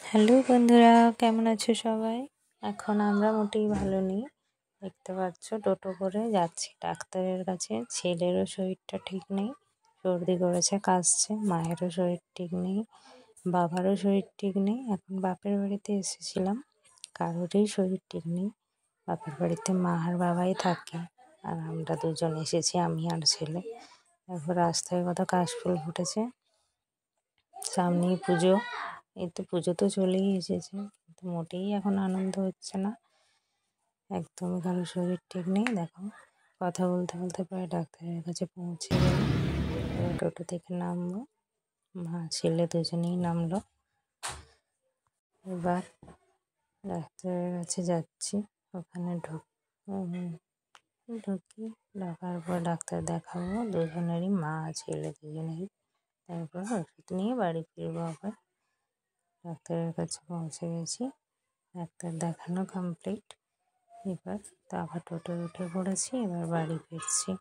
Hello বন্ধুরা, কেমন আছো সবাই? এখন আমরা মোটেই ভালো নেই। দেখতে পাচ্ছ টোটো করে যাচ্ছি ডাক্তারের কাছে। ছেলেরও শরীরটা ঠিক নেই, সর্দি করেছে, কাশছে। মায়েরও শরীর ঠিক নেই, বাবারও শরীর ঠিক নেই। এখন বাপের বাড়িতে এসেছিলাম, কারোরই শরীর ঠিক নেই। বাপের বাড়িতে মা আর বাবাই থাকে, আর আমরা দুজন এসেছি, আমি আর ছেলে। তারপর রাস্তায় কত কাশফুল ফুটেছে, সামনেই পুজো। এই তো পুজো তো চলেই এসেছে, কিন্তু মোটেই এখন আনন্দ হচ্ছে না। একদমই কারো শরীর ঠিক নেই। দেখো, কথা বলতে বলতে প্রায় ডাক্তারের কাছে পৌঁছে গেল। এবার টোটো থেকে নামবো, মা ছেলে দুজনেই নামলো। এবার ডাক্তারের কাছে যাচ্ছি। ওখানে ঢুকি, ঢোকার পর ডাক্তার দেখাবো দুজনেরই, মা ছেলে দুজনেরই। তারপর ওষুধ নিয়ে বাড়ি ফিরবো আবার। ডাক্তারের কাছে পৌঁছে গেছি, ডাক্তার দেখানো কমপ্লিট। এবার তো আবার টোটো উঠে পড়েছি, এবার বাড়ি ফিরছি।